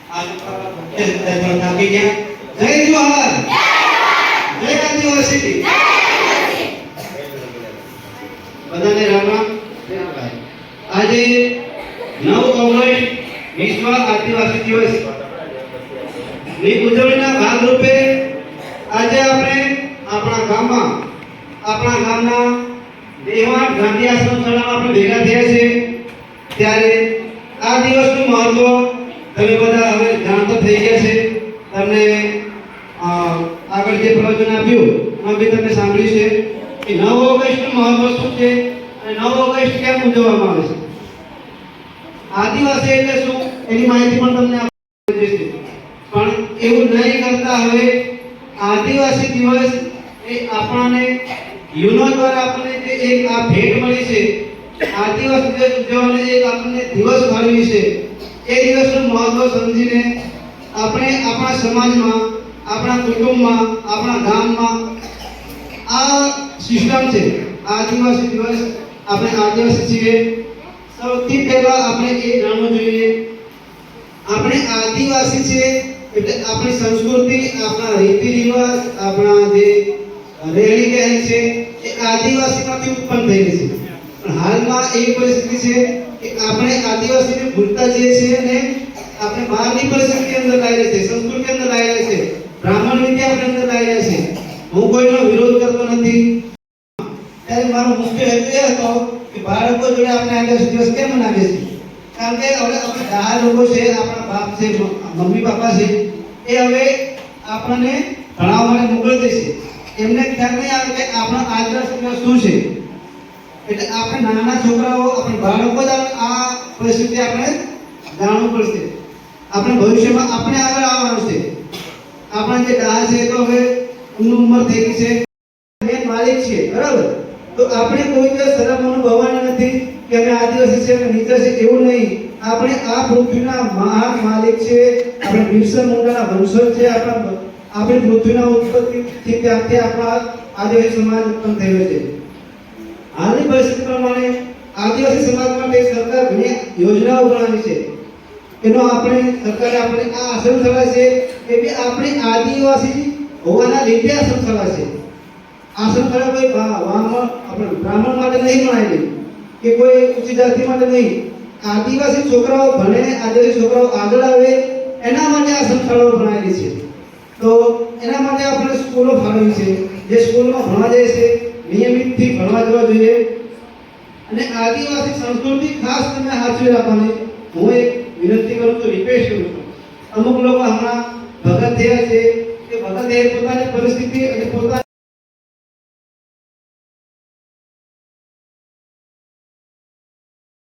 आज मुख्य थाकी गया। जय जोहर, जय आदिवासी, बधाने राम राम। आज 9 ऑगस्ट विश्व आदिवासी दिवस ની ઉજવણીના ભાગરૂપે આજે આપણે આપણા ગામના દેવાણ ગાંધી આશ્રમ શાળામાં આપણે ભેગા થયા છે। ત્યારે આ દિવસનું મહત્વ તમે બધા હવે જાણતા થઈ ગયા છે। તમને આગળ જે પ્રવચન આપ્યું એમાં બી તમે સાંભળ્યું છે કે 9 ઓગસ્ટનું મહત્વ શું છે અને 9 ઓગસ્ટ કેમ ઉજવવામાં આવે છે। આદિવાસી એટલે શું એની માહિતી પણ તમને આપી દઈશું, પણ એવું નહીં કરતા હવે આદિવાસી દિવસ એ આપણને યુનો દ્વારા આપણને જે એક આ ભેટ મળી છે, આદિવાસી દિવસ ઉજવવાનો એક આપણને દિવસ ફાળવી છે। એ દિવસનું મહત્વ સમજીને આપણે આપણા સમાજમાં, આપણા કુટુંબમાં, આપણા ગામમાં આ સિસ્ટમ છે। આદિવાસી દિવસ આપણે આદિવાસી છીએ, સૌથી પહેલા આપણે એ જાણવું જોઈએ આપણે આદિવાસી છે એટલે આપણી સંસ્કૃતિ, આપણા રીતિ રિવાજ, આપણા જે રહેણી કહેણી છે એ આદિવાસીમાંથી ઉત્પન્ન થયેલી છે। પણ હાલમાં એવી પરિસ્થિતિ છે કે આપણે આદિવાસીને ભૂલતા જઈએ છીએ અને આપણે બહારની પરિસ્થિતિ અંદર લાવી રહ્યા છીએ, સંસ્કૃતિ અંદર લાવી રહ્યા છીએ, બ્રાહ્મણ વિદ્યા આપણે અંદર લાવી રહ્યા છીએ। હું કોઈનો વિરોધ કરતો નથી, ત્યારે મારો મુખ્ય હેતુ એ હતો કે બાળકો જોડે આપણે આદિવાસી દિવસ કેમ મનાવીએ છીએ, કારણ કે હવે આપણે દા લોકો છે, આપણા બાપ છે, મમ્મી પપ્પા છે, એ હવે આપણને ભણાવવા માટે મોકલી દેશે। એમને ખ્યાલ નહીં આવે કે આપણા આદિવાસી દિવસ શું છે। એટલે આપણે નાના છોકરાઓ, આપણે બાળકો જ આ પરિસ્થિતિ આપણે જાણવું પડશે। આપણે ભવિષ્યમાં આપણે આગળ આવવાનું છે। આપણા જે દા છે તો હવે એમની ઉંમર થઈ ગઈ છે, મેં માલિક છે, બરાબર? તો આપણે કોઈ દિવસ શરમ અનુભવવાની નથી કે અમે આદિવાસી છે કે નીચે છે, એવું નહીં। આપણે આ પૃથ્વીના મહાન માલિક છે, આપણે બિરસા મુંડાના વંશજ છે। આપણી પૃથ્વીના ઉત્પત્તિથી ત્યાંથી આપણા આદિવાસી સમાજ ઉત્પન્ન થયો છે। હાલની પરિસ્થિતિ પ્રમાણે આદિવાસી સમાજ માટે સરકાર ઘણી યોજનાઓ બનાવી છે। એનો આપણે સરકારે આપણે આ આશ્રમ શાળા છે એ બી આપણે આદિવાસી હોવાના લીધે આશ્રમ શાળા છે। આશ્રમ શાળા કોઈ આપણે બ્રાહ્મણ માટે નહીં બનાવેલી કે કોઈ ઊંચી જાતિ માટે નહીં, આદિવાસી છોકરાઓ ભણે, આદિવાસી છોકરાઓ આગળ આવે એના માટે આશ્રમ શાળાઓ બનાવેલી છે। તો એના માટે આપણે સ્કૂલો ફાળવી છે, જે સ્કૂલમાં ભણવા જાય છે નિયમિતથી ભણવા જવા જોઈએ। અને આદિવાસી સંસ્કૃતિ ખાસ તમે સાચવી રાખવાની હું એક વિનંતી કરું છું, રિક્વેસ્ટ કરું છું। અમુક લોકો હમણાં ભગત થયા છે, કે ભગત એ પોતાની પરિસ્થિતિ અને પોતાની